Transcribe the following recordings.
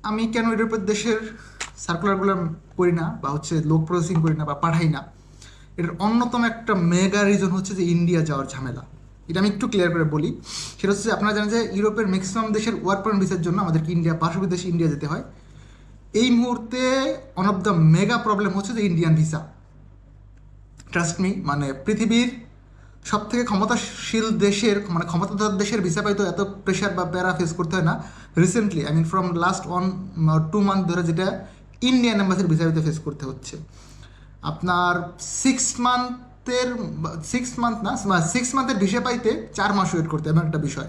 আমি কেন ইউরোপের দেশের সার্কুলারগুলো করি না বা হচ্ছে লোক প্রসেসিং করি না বা পাঠাই না, এটার অন্যতম একটা মেগা রিজন হচ্ছে যে ইন্ডিয়া যাওয়ার ঝামেলা। এটা আমি একটু ক্লিয়ার করে বলি। সেটা হচ্ছে আপনারা জানেন যে ইউরোপের ম্যাক্সিমাম দেশের ওয়ার্ক পারমিট ভিসার জন্য আমাদেরকে ইন্ডিয়া, পার্শ্ববর্তী দেশে ইন্ডিয়া যেতে হয়। এই মুহূর্তে one of the mega problem হচ্ছে যে ইন্ডিয়ান ভিসা। ট্রাস্ট মি, মানে পৃথিবীর সব থেকে ক্ষমতাশীল দেশের, মানে ক্ষমতাধর দেশের ভিসা পাইতে এত প্রেশার বা প্যারা ফেস করতে হয় না। রিসেন্টলি ফ্রম লাস্ট 1-2 মান্থ ধরে যেটা ইন্ডিয়ান এম্বাসির ভিসা পাইতে ফেস করতে হচ্ছে। আপনার 6 মান্থের ভিসা পাইতে 4 মাস ওয়েট করতে, এমন একটা বিষয়।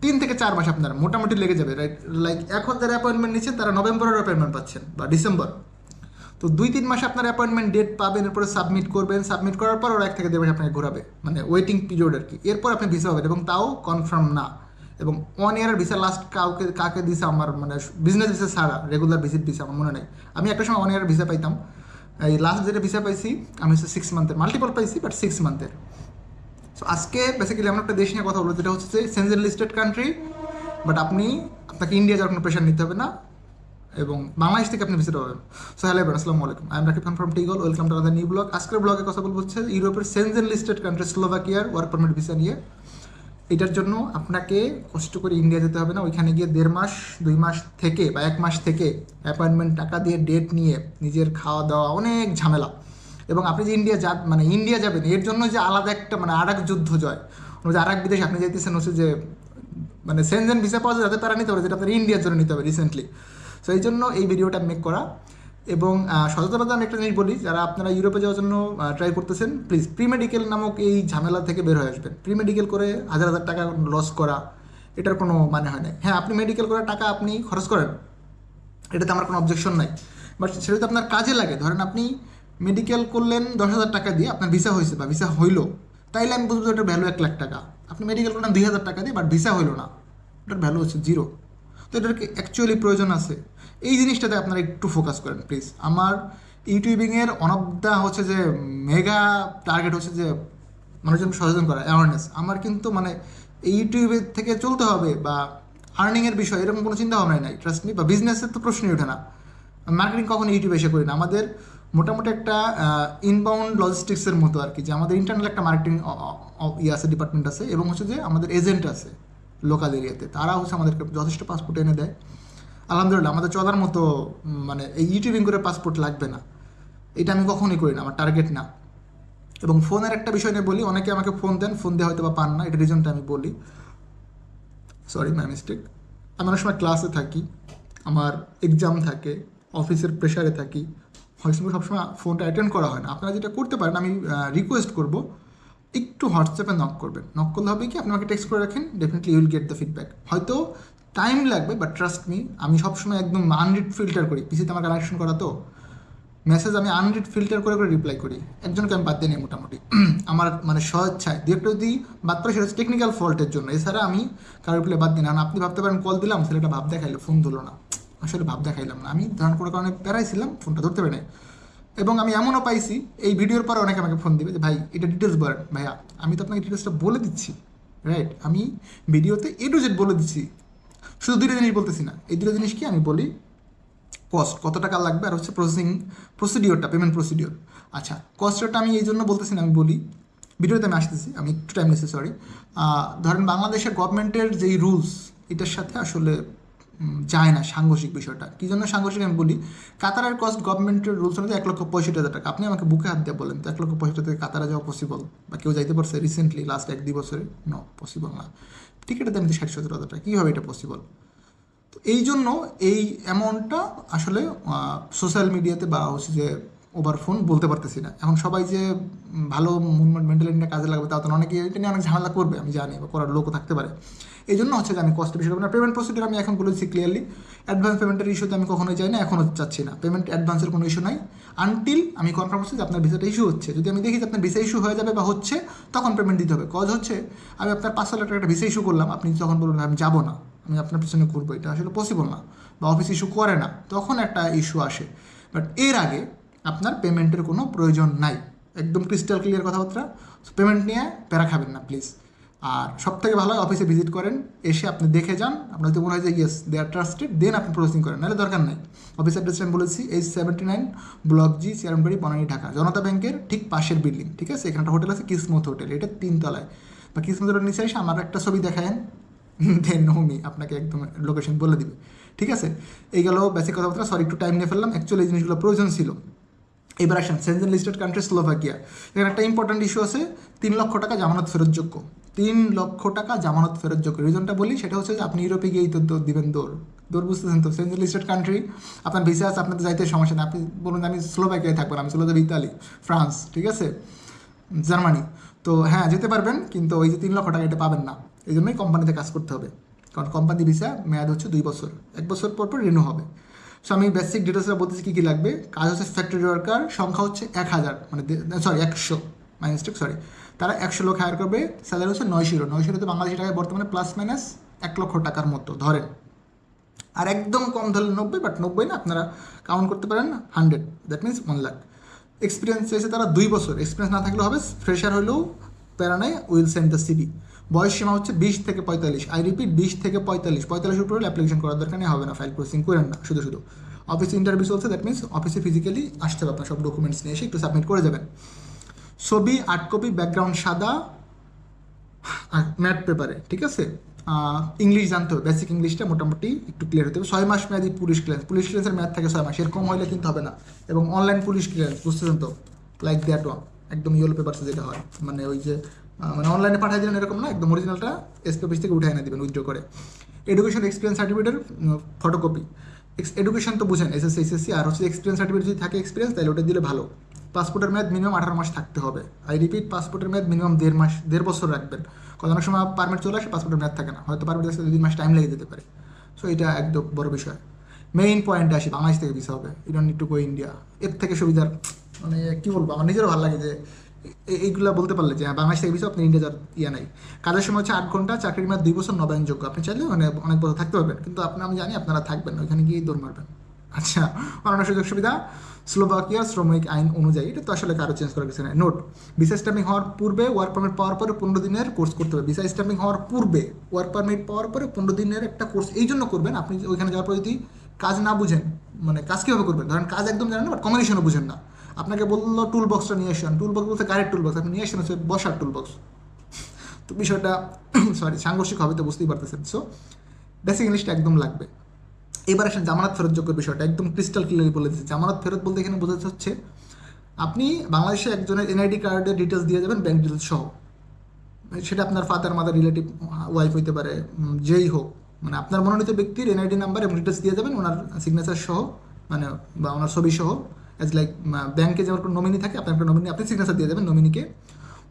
3 থেকে 4 মাস আপনার মোটামুটি লেগে যাবে, রাইট? লাইক এখন যারা অ্যাপয়েন্টমেন্ট নিচ্ছেন তারা নভেম্বরের অ্যাপয়েন্টমেন্ট পাচ্ছেন বা ডিসেম্বর। তো 2-3 মাসে আপনার অ্যাপয়েন্টমেন্ট ডেট পাবেন, এরপরে সাবমিট করবেন, সাবমিট করার পর ওরা 1 থেকে 1.5 মাস আপনাকে ঘোরাবে, মানে ওয়েটিং পিরিয়ড আর কি। এরপর আপনি ভিসা পাবেন, এবং তাও কনফার্ম না। এবং 1 ইয়ারের ভিসা লাস্ট কাকে দিছে আমার, মানে বিজনেস ভিসা ছাড়া, রেগুলার ভিজিট ভিসা আমার মনে নেই। আমি একটা সময় 1 ইয়ারের ভিসা পাইতাম। এই লাস্ট যেটা ভিসা পাইছি আমি হচ্ছে 6 মান্থের, মাল্টিপল পাইছি বাট 6 মান্থের। সো আজকে বেসিক্যালি এমন একটা দেশ নিয়ে কথা বলবো যেটা হচ্ছে যে সেনজেন লিস্টেড কান্ট্রি, বাট আপনাকে ইন্ডিয়া যাওয়ার কোনো প্রেশার নিতে হবে না, এবং বাংলাদেশ থেকে আপনি ভিজিট পাবেন। সো হ্যালো এভরিওয়ান, আসসালামু আলাইকুম, I am Rakib Khan from টিগল। Welcome to other new blog. আজকের ব্লগে কথা বলবো হচ্ছে ইউরোপের সেনজেন লিস্টেড কান্ট্রি স্লোভাকিয়ার ওয়ার্ক পারমিট ভিসা নিয়ে। এটার জন্য আপনাকে কষ্ট করে ইন্ডিয়া যেতে হবে না। ওইখানে গিয়ে 1.5 মাস, 2 মাস থেকে বা 1 মাস থেকে অ্যাপয়েন্টমেন্ট টাকা দিয়ে ডেট নিয়ে নিজের খাওয়া দাওয়া অনেক ঝামেলা। এবং আপনি যে ইন্ডিয়া যাবেন, এর জন্য যে আলাদা একটা মানে আর এক যুদ্ধ জয়, যে আর এক বিদেশে আপনি যেতেছেন হচ্ছে যে মানে সেনজেন ভিসা পাওয়া যায় যাতে তারা নিতে হবে, যেটা আপনার ইন্ডিয়ার জন্য নিতে হবে রিসেন্টলি। সো এই জন্য এই ভিডিওটা মেক করা। এবং সচেতনতা আমি একটা জিনিস বলি, যারা আপনারা ইউরোপে যাওয়ার জন্য ট্রাই করতেছেন, প্লিজ প্রি মেডিকেল নামক এই ঝামেলা থেকে বের হয়ে আসবেন। প্রি মেডিকেল করে হাজার হাজার টাকা লস করা, এটার কোনো মানে হয় না। হ্যাঁ, আপনি মেডিকেল করার টাকা আপনি খরচ করেন, এটাতে আমার কোনো অবজেকশন নাই, বাট সেটা তো আপনার কাজে লাগে। ধরেন আপনি মেডিকেল করলেন 10,000 টাকা দিয়ে, আপনার ভিসা হয়েছে বা ভিসা হইলো, তাইলে আমি বুঝবো এটার ভ্যালু 1 লাখ টাকা। আপনি মেডিকেল করলেন 2,000 টাকা দিয়ে, বাট ভিসা হইলো না, এটার ভ্যালু হচ্ছে 0। তো এটার কি অ্যাকচুয়ালি প্রয়োজন আছে? এই জিনিসটাতে আপনারা একটু ফোকাস করেন প্লিজ। আমার ইউটিউবিংয়ের অন অফ দ্য হচ্ছে যে মেগা টার্গেট হচ্ছে যে মানুষজনকে সচেতন করা, অ্যাওয়ারনেস। আমার কিন্তু মানে এই ইউটিউবের থেকে চলতে হবে বা আর্নিংয়ের বিষয় এরকম কোনো চিন্তা ভাবনাই নাই, ট্রাস্ট মি। বা বিজনেসের তো প্রশ্নই ওঠে না। মার্কেটিং কখনো ইউটিউবে এসে করি না। আমাদের মোটামুটি একটা ইনবাউন্ড লজিস্টিক্সের মতো আর কি, যে আমাদের ইন্টারনাল একটা মার্কেটিং আছে, ডিপার্টমেন্ট আছে, এবং হচ্ছে যে আমাদের এজেন্ট আছে লোকাল এরিয়াতে, তারা হচ্ছে আমাদেরকে যথেষ্ট পাসপোর্ট এনে দেয়। আলহামদুলিল্লাহ, আমাদের চলার মতো মানে এই ইউটিউবিং করে পাসপোর্ট লাগবে না। এটা আমি কখনোই করি না, আমার টার্গেট না। এবং ফোনের একটা বিষয় নিয়ে বলি, অনেকে আমাকে ফোন দেন, ফোন দিয়ে হয়তো বা পান না, এটা রিজনটা আমি বলি। Sorry, my mistake. আমি অনেক সময় ক্লাসে থাকি, আমার এক্সাম থাকে, অফিসের প্রেশারে থাকি, হয়তো সবসময় ফোনটা অ্যাটেন্ড করা হয় না। আপনারা যেটা করতে পারেন, আমি রিকোয়েস্ট করবো, একটু হোয়াটসঅ্যাপে নক করবেন। নক করলে হবে কি, আপনি আমাকে টেক্সট করে রাখেন, definitely Yule get the feedback. হয়তো টাইম লাগবে, বাট ট্রাস্ট মি, আমি সবসময় একদম আনরিড ফিল্টার করি। পিসিতে আমার কানেকশন করা তো মেসেজ আমি আনরিড ফিল্টার করে করে রিপ্লাই করি। একজনকে আমি বাদ দিয়ে নিই মোটামুটি আমার মানে স্বেচ্ছায়। দু একটা যদি বাদ পড়ে সেটা হচ্ছে টেকনিক্যাল ফল্টের জন্য, এছাড়া আমি কারো রিপ্লাই বাদ দিই না। আপনি ভাবতে পারেন কল দিলাম, ছেলেটা ভাব দেখাইলো, ফোন ধরলো না। আসলে ভাব দেখাইলাম না, আমি ধারণ করার কারণে প্যারাইছিলাম, ফোনটা ধরতে পারি না। এবং আমি এমনও পাইছি এই ভিডিওর পরে অনেকে আমাকে ফোন দিবে যে ভাই এটা ডিটেলস বলেন। ভাইয়া, আমি তো আপনাকে ডিটেলসটা বলে দিচ্ছি, রাইট? আমি ভিডিওতে A to Z বলে দিচ্ছি, শুধু 2টা জিনিস বলতেছি না। এই 2টা জিনিস কি আমি বলি, কস্ট কত টাকা লাগবে, আর হচ্ছে প্রসেসিং প্রসিডিওরটা, পেমেন্ট প্রসিডিওর। আচ্ছা, কস্টটা আমি এই জন্য বলতেছি না, আমি বলি ভিডিওতে আমি আসতেছি, আমি একটু টাইম নিচ্ছি, সরি। ধরেন বাংলাদেশের গভর্নমেন্টের যেই রুলস, এটার সাথে আসলে যায় না সাংঘর্ষিক বিষয়টা। কী জন্য সাংঘর্ষিক আমি বলি, কাতারের কস্ট গভর্নমেন্টের রুলস অনুযায়ী 1,65,000 টাকা। আপনি আমাকে বুকে হাত দিয়ে বলেন তো 1,65,000 থেকে কাতারে যাওয়া পসিবল? বা কেউ যাইতে পারছে রিসেন্টলি লাস্ট 1-2 বছরে? নো, পসিবল না। টিকিটের দাম 60-70 হাজার টাকা, কীভাবে এটা পসিবল? তো এই জন্য এই অ্যামাউন্টটা আসলে সোশ্যাল মিডিয়াতে বা হচ্ছে যে ওভার ফোন বলতে পারতেছি না। এখন সবাই যে ভালো মুভমেন্ট মেন্টালিটি নিয়ে কাজে লাগবে তা তো, অনেকে এটা নিয়ে অনেক ঝামেলা করবে, আমি জানি, বা করার লোকও থাকতে পারে। এই জন্য হচ্ছে যে আমি কস্টের বিষয় না। পেমেন্ট প্রসিডিউর আমি এখন বলেছি ক্লিয়ারলি, অ্যাডভান্স পেমেন্টের ইস্যুতে আমি কখনোই চাই না, এখনও চাচ্ছি না। পেমেন্ট অ্যাডভান্সের কোনো ইস্যু নাই আনটিল আমি কনফার্ম করছি যে আপনার ভিসাটা ইস্যু হচ্ছে। যদি আমি দেখি যে আপনার ভিসা ইস্যু হয়ে যাবে বা হচ্ছে, তখন পেমেন্ট দিতে হবে। কজ হচ্ছে আমি আপনার 500,000 টাকা একটা ভিসা ইস্যু করলাম, আপনি যখন বলবেন আমি যাবো না, আমি আপনার পিছনে ঘুরবো, এটা আসলে পসিবল না। বা অফিস ইস্যু করে না, তখন একটা ইস্যু আসে। বাট এর আগে আপনার পেমেন্টের কোনো প্রয়োজন নাই, একদম ক্রিস্টাল ক্লিয়ার কথাবার্তা। পেমেন্ট নিয়ে প্যারা খাবেন না প্লিজ। আর সব থেকে ভালো হয় অফিসে ভিজিট করেন, এসে আপনি দেখে যান, আপনার যদি মনে হয় যে ইয়েস দে আর ট্রাস্টেড, দেন আপনি প্রসেসিং করেন, নাহলে দরকার নাই। অফিস অ্যাড্রেস আমি বলেছি H79 ব্লক জি, চেয়ারম্যানবাড়ি, বনানী, ঢাকা, জনতা ব্যাংকের ঠিক পাশের বিল্ডিং, ঠিক আছে? এখানে একটা হোটেল আছে কিসমত হোটেল, এটা 3 তলায়। বা কিসমত হোটেল নিচে এসে আমার একটা ছবি দেখায়েন, দেন হোমি আপনাকে একদম লোকেশন বলে দিবে, ঠিক আছে? এই গেল বেসিক কথাবার্তা। সরি একটু টাইম নিয়ে ফেললাম, অ্যাকচুয়ালি এই জিনিসগুলো প্রয়োজন ছিল। এবার আসেন সেনজেন লিস্টেড কান্ট্রি স্লোভাকিয়া। এখানে একটা ইম্পর্টেন্ট ইস্যু আছে, 3 লক্ষ টাকা জামানত ফেরতযোগ্য। 3 লক্ষ টাকা জামানত ফেরতযোগ্য। রিজনটা বলি, সেটা হচ্ছে যে আপনি ইউরোপে গিয়েই তো দৌড় দিবেন, দৌড় বুঝতেছেন তো? সেনজেন লিস্টেড কান্ট্রি, আপনার ভিসা আছে, আপনাদের যাইতে সমস্যা না। আপনি বলুন আমি স্লোভাকিয়ায় থাকবেন, আমি চলে যাবো ইতালি, ফ্রান্স, ঠিক আছে, জার্মানি, তো হ্যাঁ যেতে পারবেন, কিন্তু ওই যে 3 লক্ষ টাকা এটা পাবেন না। এই জন্যই কোম্পানিতে কাজ করতে হবে, কারণ কোম্পানি ভিসা মেয়াদ হচ্ছে 2 বছর, 1 বছর পর পর রিনিউ হবে। সো আমি বেসিক ডিটেলসটা বলতেছি কী কী লাগবে। কাজ হচ্ছে ফ্যাক্টরি ওয়ার্কার, সংখ্যা হচ্ছে 1000, মানে সরি 100, মাই মিস্টেক, সরি। তারা 100 লোক হায়ার করবে, স্যালারি হচ্ছে 900 তো বাংলাদেশি টাকায় বর্তমানে প্লাস মাইনাস 1 লক্ষ টাকার মতো ধরেন। আর একদম কম ধরলে 90, বাট 90 না, আপনারা কাউন্ট করতে পারেন 100, দ্যাট মিনস 1 লাখ। এক্সপিরিয়েন্স চেয়েছে তারা 2 বছর, এক্সপিরিয়েন্স না থাকলে হবে, ফ্রেশার হলেও প্যারা নাই, উইল সেন্ড দ্য সিভি। বয়স সীমা হচ্ছে 20 থেকে 45, আই রিপিট 20 থেকে 45 উপরে অ্যাপ্লিকেশন করার দরকার নেই, হবে না, ফাইল প্রসেসিং করেন না শুধু শুধু। অফিসে ইন্টারভিউ চলছে, দ্যাট মিনস অফিসে ফিজিক্যালি আসতে হবে, আপনার সব ডকুমেন্টস নিয়ে এসে একটু সাবমিট করে যাবেন। ছবি 8 কপি, ব্যাকগ্রাউন্ড সাদা, ম্যাট পেপারে, ঠিক আছে? ইংলিশ জানতে হবে, বেসিক ইংলিশটা মোটামুটি একটু ক্লিয়ার হতে হবে। 6 মাস মেয়াদি পুলিশ ক্লিয়ারেন্সের মেয়াদ থাকে 6 মাস, এর কম হলে কিন্তু হবে না। এবং অনলাইন পুলিশ ক্লিয়ারেন্স, বুঝতেছেন তো, লাইক দ্যাট ওয়ান, একদম ইয়েলো পেপারসে যেটা হয়, মানে ওই যে মানে অনলাইনে পাঠিয়ে দিলেন এরকম না, একদম অরিজিনালটা এসপি অফিস থেকে উঠে এনে দেবেন উইথড্র করে। এডুকেশন এক্সপিরিয়েন্স সার্টিফিকেটের ফটোকপি। এডুকেশন তো বুঝেন, SSC, আর হচ্ছে এক্সপিরিয়েন্স সার্টিফিকেট যদি থাকে এক্সপিরিয়েন্স, তাহলে ওটা দিলে ভালো। পাসপোর্টের মেয়াদ মিনিমাম 18 মাস থাকতে হবে। আই রিপিট, পাসপোর্টের মেয়াদ মিনিমাম 1.5 বছর রাখবেন। অনেক সময় পারমিট চলে আসে, পাসপোর্টের মেয়াদ থাকে না, হয়তো পারমিট আসতে 2 মাস টাইম লেগে যেতে পারে। সো এটা একদম বড় বিষয়। মেইন পয়েন্টে আসি, বাংলাদেশ থেকে ভিসা হবে, you don't need to go India. এর থেকে সুবিধার মানে কী বলবো, আমার নিজেরও ভালো লাগে যে এইগুলো বলতে পারলে যে বাংলাদেশ থেকে ভিসা, আপনি ইন্ডিয়া যাওয়ার নাই। কাজের সময় হচ্ছে 8 ঘন্টা, চাকরির মেয়াদ 2 বছর, নবায়নযোগ্য। আপনি চাইলে মানে অনেক বছর থাকতে পারবেন, কিন্তু আমি জানি আপনারা থাকবেন, ওইখানে গিয়েই দৌড় মারবেন। আচ্ছা, অন্যান্য সুযোগ সুবিধা স্লোভাকিয়ার শ্রমিক আইন অনুযায়ী, এটা তো আসলে কারো চেঞ্জ করার কিছু নেই। নোট, ভিসা স্ট্যাম্পিং হওয়ার পূর্বে ওয়ার্ক পারমিট পাওয়ার পরে 15 দিনের কোর্স করতে হবে। ভিসা স্ট্যাম্পিং হওয়ার পূর্বে ওয়ার্ক পারমিট পাওয়ার পরে 15 দিনের একটা কোর্স এই জন্য করবেন, আপনি ওইখানে যাওয়ার পর যদি কাজ না বুঝেন, মানে কাজ কীভাবে করবেন, ধরেন কাজ একদম জানেন না, বাট কমিউনিকেশনও বুঝেন না, আপনাকে বললো টুল বক্সটা নিয়ে আসেন, টুল বক্স বলতে গাড়ির টুল বক্স, আপনি নিয়ে আসেন হচ্ছে বসার টুল বক্স, তো বিষয়টা সরি সাংঘর্ষিক হবে, তো বুঝতেই পারতেছেন। সো বেসিক ইংলিশটা একদম লাগবে। এবার আসেন জামানত ফেরতযোগ্য বিষয়টা, একদম ক্রিস্টাল ক্লিয়ারলি বলে দিচ্ছে। জামানত ফেরত বলতে এখানে বোঝাতে হচ্ছে আপনি বাংলাদেশে একজনের NID কার্ডের ডিটেলস দিয়ে যাবেন, ব্যাঙ্ক ডিটেলস সহ। সেটা আপনার ফাদার, মাদার, রিলেটিভ, ওয়াইফ হইতে পারে, যেই হোক, মানে আপনার মনোনীত ব্যক্তির NID নাম্বার এবং ডিটেলস দিয়ে যাবেন, ওনার সিগনেচার সহ, মানে বা ওনার ছবি সহ। অ্যাজ লাইক ব্যাঙ্কে যেমন কোনো নমিনি থাকে, আপনার একটা নমিনি, আপনি সিগনেচার দিয়ে যাবেন নমিনিকে।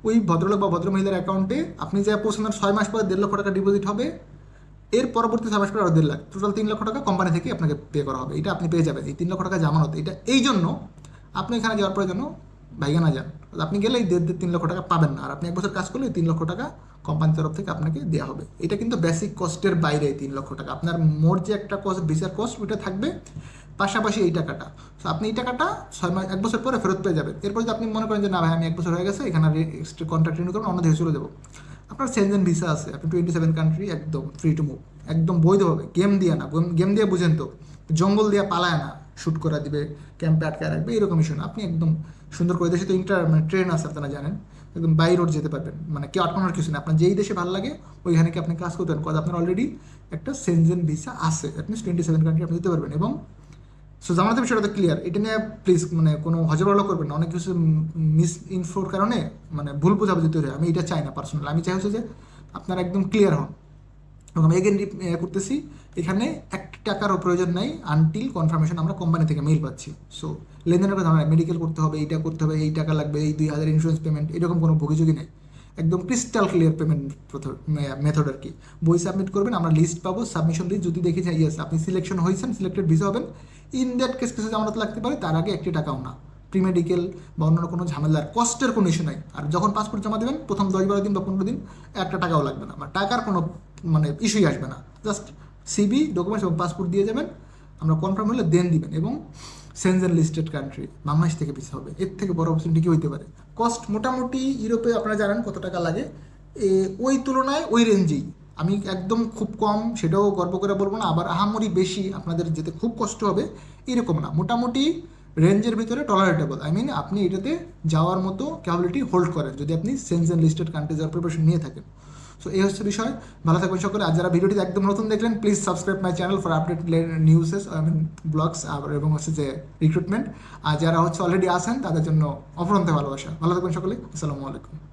ওই ভদ্রলোক বা ভদ্রমহিলার অ্যাকাউন্টে আপনি যা পৌঁছানোর 6 মাস পরে 1.5 লক্ষ টাকা ডিপোজিট হবে, এর পরবর্তী 6 মাস পরে আরও 1.5 লাখ, টোটাল 3 লক্ষ টাকা কোম্পানি থেকে আপনাকে পে করা হবে। এটা আপনি পেয়ে যাবেন, এই 3 লক্ষ টাকা জামানত। এটা এই জন্য আপনি এখানে যাওয়ার পরে যেন ভাইগা না যান, আপনি গেলে এই 3 লক্ষ টাকা পাবেন না, আর আপনি 1 বছর কাজ করলে 3 লক্ষ টাকা কোম্পানির তরফ থেকে আপনাকে দেওয়া হবে। এটা কিন্তু বেসিক কস্টের বাইরে 3 লক্ষ টাকা, আপনার মোট যে একটা কস্ট, ভিসার কস্ট, ওইটা থাকবে, পাশাপাশি এই টাকাটা। সো আপনি এই টাকাটা 6 মাস 1 বছর পরে ফেরত পেয়ে যাবেন। এরপর যদি আপনি মনে করেন যে না ভাই আমি 1 বছর হয়ে গেছে, এখানে এক্সট্রা কন্ট্রাক্ট রিনিউ করবেন, অন্য দেশে চলে যাবো, আপনার সেনজেন ভিসা আছে, আপনি 27 কান্ট্রি একদম ফ্রি টু মুভ, একদম বৈধভাবে, গেম দিয়ে না, গেম দিয়ে বুঝেন তো, জঙ্গল দিয়ে পালায় না, শ্যুট করা দিবে, ক্যাম্পে আটকায় রাখবে, এরকম ইস্যু না। আপনি একদম সুন্দর করে, দেশে তো মানে ট্রেন আছে, আপনারা জানেন, একদম বাই রোড যেতে পারবেন, মানে কেউ আটকানোর কিছু না, আপনার যেই দেশে ভালো লাগে ওইখানে কি আপনি কাজ করতে পারেন, কাজ আপনার অলরেডি একটা সেনজেন ভিসা আছে, দ্যাট মিনস 27 কান্ট্রি আপনি যেতে পারবেন। এবং সো জামানতের বিষয়টা তো ক্লিয়ার, এটা নিয়ে প্লিজ মানে কোনো হজবরল করবেন না, অনেক কিছু মিস ইনফোর কারণে মানে ভুল বোঝাবুঝি তৈরি হয়, আমি এটা চাই না পার্সোনালি। আমি চাই হচ্ছে যে আপনারা একদম ক্লিয়ার হন। এবং আমি এগেন করতেছি, এখানে 1 টাকারও প্রয়োজন নাই আনটিল কনফার্মেশন আমরা কোম্পানি থেকে মেইল পাচ্ছি। সো লেনদেনের কথা নয়, মেডিকেল করতে হবে, এইটা করতে হবে, এই টাকা লাগবে, এই 2000 ইন্স্যুরেন্স পেমেন্ট, এরকম কোনো ভোগিযোগী নেই, একদম ক্রিস্টাল ক্লিয়ার পেমেন্ট মেথড আর কি। বই সাবমিট করবেন, আমরা লিস্ট পাবো, সাবমিশন লিস্ট যদি দেখি যাই ইয়েস আপনি সিলেকশন হয়েছেন, সিলেক্টেড ভিসা হবেন, ইন দ্যাট কেস কিছু জামানত লাগতে পারে, তার আগে 1 টাকাও না, প্রি মেডিকেল বা অন্য কোনো ঝামেলার কস্টের কোনো ইস্যু নাই। আর যখন পাসপোর্ট জমা দেবেন প্রথম 10-12 দিন বা 15 দিন 1 টাকাও লাগবে না, বা টাকার কোনো মানে ইস্যুই আসবে না, জাস্ট সিবি, ডকুমেন্টস এবং পাসপোর্ট দিয়ে যাবেন, আমরা কনফার্ম হলে দেন দিবেন। এবং সেনজেন লিস্টেড কান্ট্রি, বাংলাদেশ থেকে ভিসা হবে, এর থেকে বড় অপরচুনিটি কি হইতে পারে? কস্ট মোটামুটি ইউরোপে আপনারা জানেন কত টাকা লাগে, ওই তুলনায় ওই রেঞ্জেই, আমি একদম খুব কম সেটাও গর্ব করে বলবো না, আবার আহামরি বেশি আপনাদের যেতে খুব কষ্ট হবে এরকম না, মোটামুটি রেঞ্জের ভিতরে টলারেটেবল। আই মিন আপনি এটাতে যাওয়ার মতো ক্যাপাবিলিটি হোল্ড করেন যদি আপনি সেনজেন লিস্টেড কান্ট্রি যাওয়ার প্রিপারেশন নিয়ে থাকেন। সো এই হচ্ছে বিষয়। ভালো থাকবেন সকলে। আর যারা ভিডিওটি একদম নতুন দেখলেন, please subscribe my channel for update newses, I mean blogs এবং হচ্ছে যে রিক্রুটমেন্ট। আর যারা হচ্ছে অলরেডি আসেন তাদের জন্য অফুরন্ত ভালোবাসা। ভালো থাকবেন সকলে। আসসালামু আলাইকুম।